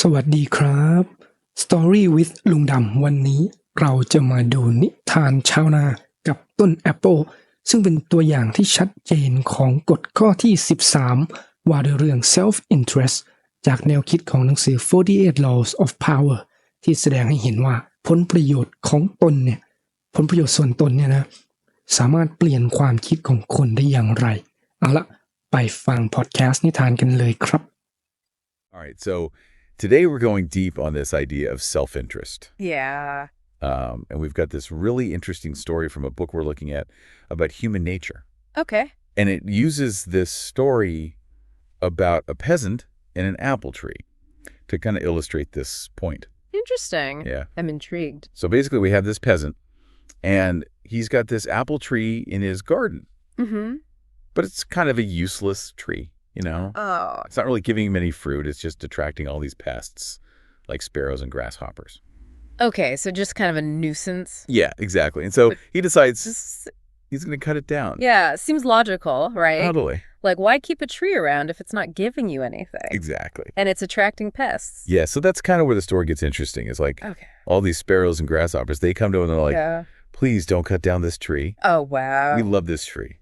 สวัสดีครับ Story with ลุงดำวันนี้เราจะมาดูนิทานชาวนากับต้นแอปเปิลซึ่งเป็นตัวอย่างที่ชัดเจนของกฎข้อที่ 13 ว่าด้วยเรื่อง self-interest จากแนวคิดของหนังสือ 48 Laws of Power ที่แสดงให้เห็นว่าผลประโยชน์ของตนเนี่ยผลประโยชน์ส่วนตนเนี่ยนะสามารถเปลี่ยนความคิดของคนได้อย่างไรเอาละไปฟังพอดแคสต์นิทานกันเลยครับ All right, so today we're going deep on this idea of self-interest. Yeah. And we've got this really interesting story from a book we're looking at about human nature. Okay. And it uses this story about a peasant and an apple tree to kind of illustrate this point. Interesting. Yeah. I'm intrigued. So basically we have this peasant, and he's got this apple tree in his garden. Mm-hmm. But it's kind of a useless tree. You know, Oh. It's not really giving him any fruit. It's just attracting all these pests like sparrows and grasshoppers. Okay, so just kind of a nuisance. Yeah, exactly. And so he decides Just, he's going to cut it down. yeah, seems logical, right? Totally. Like, why keep a tree around if it's not giving you anything? Exactly. And it's attracting pests. Yeah, so that's kind of where the story gets interesting. Is like Okay. all these sparrows and grasshoppers, they come to him and they're like, Yeah. please don't cut down this tree. Oh, wow. We love this tree,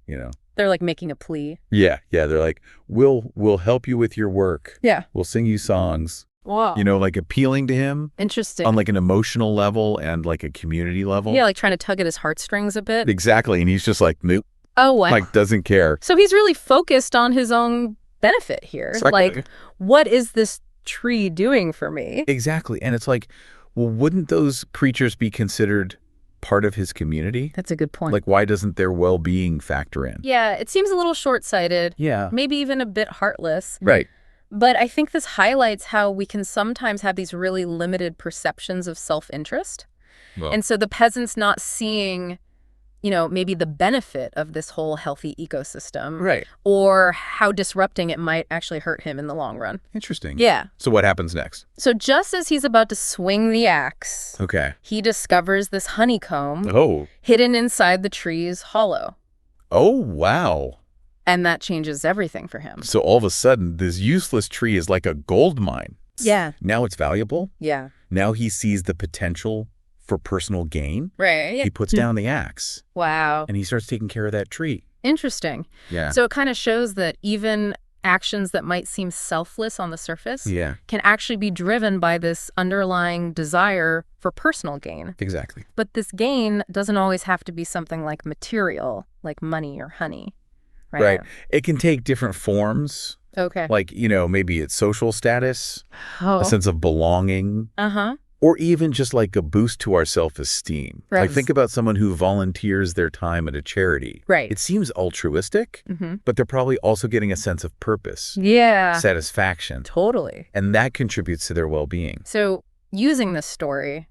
you know. They're like making a plea. Yeah, they're like, we'll help you with your work. Yeah. We'll sing you songs. Wow. You know, like appealing to him Interesting. on like an emotional level and like a community level. Yeah, like trying to tug at his heartstrings a bit. Exactly. And he's just like, nope, Oh, wow. like doesn't care. So he's really focused on his own benefit here. Exactly. Like, what is this tree doing for me? Exactly. And it's like, well, wouldn't those creatures be considered part of his community? That's a good point. Like, why doesn't their well-being factor in? Yeah, it seems a little short-sighted. Yeah. Maybe even a bit heartless. Right. But I think this highlights how we can sometimes have these really limited perceptions of self-interest. Well, And so the peasant's not seeing, maybe the benefit of this whole healthy ecosystem. right. Or how disrupting it might actually hurt him in the long run. Interesting. Yeah. So what happens next? So just as he's about to swing the axe, Okay. he discovers this honeycomb Oh. hidden inside the tree's hollow. Oh, wow. And that changes everything for him. So all of a sudden, this useless tree is like a gold mine. Yeah. Now it's valuable. Yeah. Now he sees the potential for personal gain. Right. He puts down the axe Wow. and he starts taking care of that tree. Interesting. Yeah. So it kind of shows that even actions that might seem selfless on the surface Yeah, can actually be driven by this underlying desire for personal gain. exactly. But this gain doesn't always have to be something like material, like money or honey. Right. It can take different forms. Okay. Like, maybe it's social status, Oh. a sense of belonging, Uh-huh. or even just like a boost to our self-esteem. Right. Like think about someone who volunteers their time at a charity. Right. It seems altruistic, Mm-hmm. but they're probably also getting a sense of purpose, Yeah. satisfaction, Totally. and that contributes to their well-being. So using this story,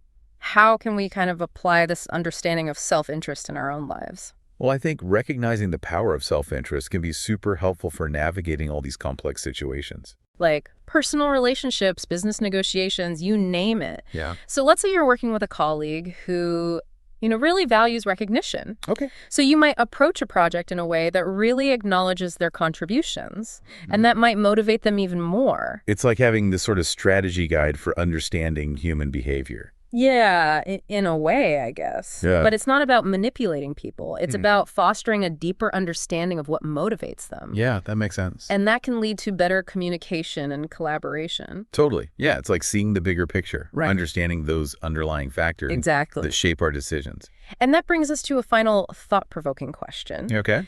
how can we kind of apply this understanding of self-interest in our own lives? Well, I think recognizing the power of self-interest can be super helpful for navigating all these complex situations. Like personal relationships, business negotiations, you name it. Yeah. So let's say you're working with a colleague who, really values recognition. Okay. So you might approach a project in a way that really acknowledges their contributions, and that might motivate them even more. It's like having this sort of strategy guide for understanding human behavior. Yeah, in a way, I guess. Yeah. But it's not about manipulating people. It's about fostering a deeper understanding of what motivates them. Yeah, that makes sense. And that can lead to better communication and collaboration. Totally. Yeah, it's like seeing the bigger picture, Right. understanding those underlying factors Exactly. that shape our decisions. And that brings us to a final thought-provoking question. You okay?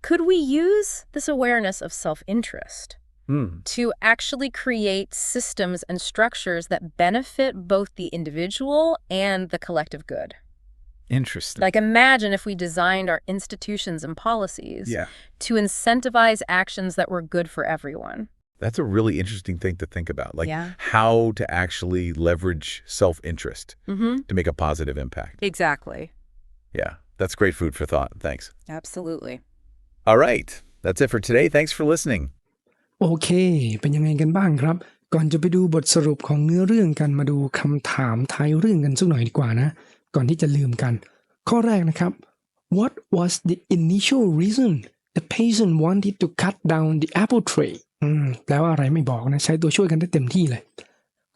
Could we use this awareness of self-interest Hmm. to actually create systems and structures that benefit both the individual and the collective good? Interesting. Like imagine if we designed our institutions and policies Yeah. to incentivize actions that were good for everyone. That's a really interesting thing to think about. Like Yeah. how to actually leverage self-interest Mm-hmm. to make a positive impact. Exactly. Yeah, that's great food for thought. Thanks. Absolutely. All right. That's it for today. Thanks for listening. โอเค เป็นยังไงกันบ้างครับ ก่อนจะไปดูบทสรุปของเนื้อเรื่องกันมาดูคำถามท้ายเรื่องกันสักหน่อยดีกว่านะ ก่อนที่จะลืมกัน ข้อแรกนะครับ What was the initial reason the peasant wanted to cut down the apple tree แปลว่าอะไรไม่บอกนะ ใช้ตัวช่วยกันได้เต็มที่เลย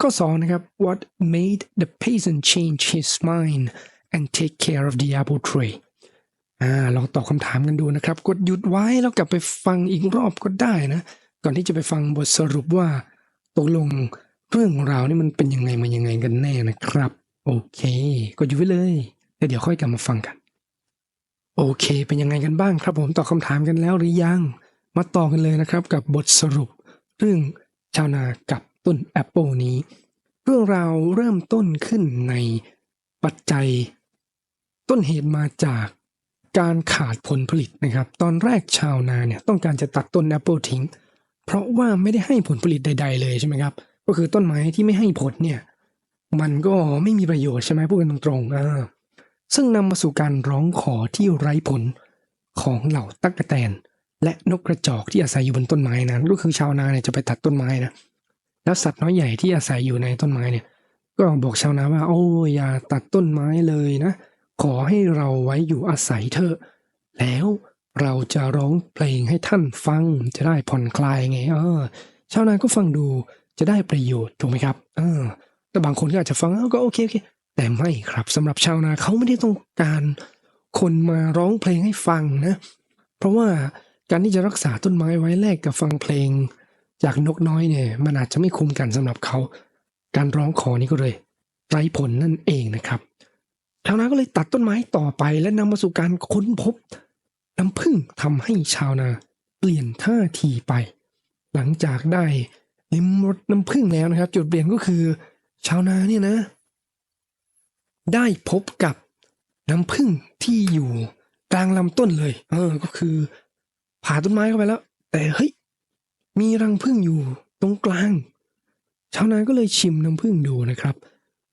ข้อ2นะครับ What made the peasant change his mind and take care of the apple tree ลองตอบคำถามกันดูนะครับกดหยุดไว้แล้วกลับไปฟังอีกรอบก็ได้นะก่อนที่จะไปฟังบทสรุปว่าตกลงเรื่องราวนี่มันเป็นยังไงมายังไงกันแน่นะครับโอเคกดหยุดไว้เลยแล้วเดี๋ยวค่อยกลับมาฟังกันโอเคเป็นยังไงกันบ้างครับผมตอบคำถามกันแล้วหรือยังมาต่อกันเลยนะครับกับบทสรุปเรื่องชาวนากับต้นแอปเปิลนี้เรื่องราวเริ่มต้นขึ้นในปัจจัยต้นเหตุมาจากการขาดผลผลิตนะครับตอนแรกชาวนาเนี่ยต้องการจะตัดต้นแอปเปิลทิ้งเพราะว่าไม่ได้ให้ผลผลิตใดๆเลยใช่ไหมครับก็คือต้นไม้ที่ไม่ให้ผลเนี่ยมันก็ไม่มีประโยชน์ใช่ไหมพูดกันตรงๆซึ่งนำมาสู่การร้องขอที่ไร้ผลของเหล่าตั๊กแตนและนกกระจอกที่อาศัยอยู่บนต้นไม้นั้นก็คือชาวนาเนี่ยจะไปตัดต้นไม้นะแล้วสัตว์น้อยใหญ่ที่อาศัยอยู่ในต้นไม้เนี่ยก็บอกชาวนาว่าโอ้อย่าตัดต้นไม้เลยนะขอให้เราไว้อยู่อาศัยเถอะแล้วเราจะร้องเพลงให้ท่านฟังจะได้ผ่อนคลายไงชาวนาก็ฟังดูจะได้ประโยชน์ถูกไหมครับแต่บางคนก็อาจจะฟังก็โอเคแต่ไม่ครับสำหรับชาวนาเขาไม่ได้ต้องการคนมาร้องเพลงให้ฟังนะเพราะว่าการที่จะรักษาต้นไม้ไว้แลกกับฟังเพลงจากนกน้อยเนี่ยมันอาจจะไม่คุ้มกันสำหรับเขาการร้องขอนี้ก็เลยไร้ผลนั่นเองนะครับชาวนาก็เลยตัดต้นไม้ต่อไปและนำมาสู่การค้นพบน้ำผึ้งทำให้ชาวนาเปลี่ยนท่าทีไปหลังจากได้ลิ้มรสน้ำผึ้งแล้วนะครับจุดเปลี่ยนก็คือชาวนาเนี่ยนะได้พบกับน้ำผึ้งที่อยู่กลางลำต้นเลยก็คือผ่าต้นไม้เข้าไปแล้วแต่เฮ้ยมีรังผึ้งอยู่ตรงกลางชาวนาก็เลยชิมน้ำผึ้งดูนะครับ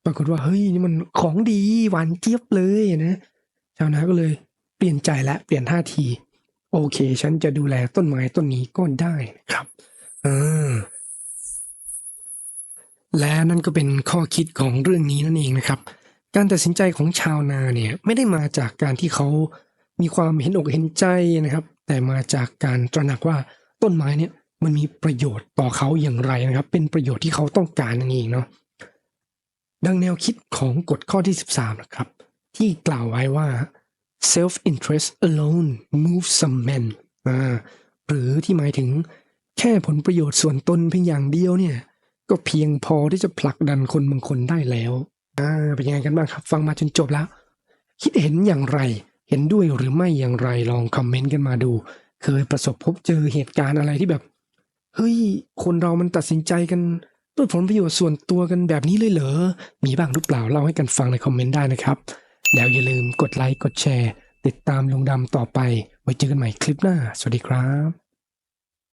ปรากฏว่าเฮ้ยนี่มันของดีหวานเจี๊ยบเลยนะชาวนาก็เลยเปลี่ยนใจและเปลี่ยนท่าทีโอเคฉันจะดูแลต้นไม้ต้นนี้ก็ได้นะครับและนั่นก็เป็นข้อคิดของเรื่องนี้นั่นเองนะครับการตัดสินใจของชาวนาเนี่ยไม่ได้มาจากการที่เขามีความเห็นอกเห็นใจนะครับแต่มาจากการตระหนักว่าต้นไม้เนี่ยมันมีประโยชน์ต่อเขาอย่างไรนะครับเป็นประโยชน์ที่เขาต้องการนั่นเองเนาะดังแนวคิดของกฎข้อที่13นะครับที่กล่าวไว้ว่า self interest alone moves some men หรือที่หมายถึงแค่ผลประโยชน์ส่วนตนเพียงอย่างเดียวเนี่ยก็เพียงพอที่จะผลักดันคนบางคนได้แล้วเป็นยังไงกันบ้างครับฟังมาจนจบแล้วคิดเห็นอย่างไรเห็นด้วยหรือไม่อย่างไรลองคอมเมนต์กันมาดูเคยประสบพบเจอเหตุการณ์อะไรที่แบบเฮ้ยคนเรามันตัดสินใจกันด้วยผลประโยชน์ส่วนตัวกันแบบนี้เลยเหรอมีบ้างหรือเปล่าเล่าให้กันฟังในคอมเมนต์ได้นะครับแล้วอย่าลืมกดไลค์กดแชร์ติดตามลุงดำต่อไปไว้เจอกันใหม่คลิปหน้าสวัสดีครับ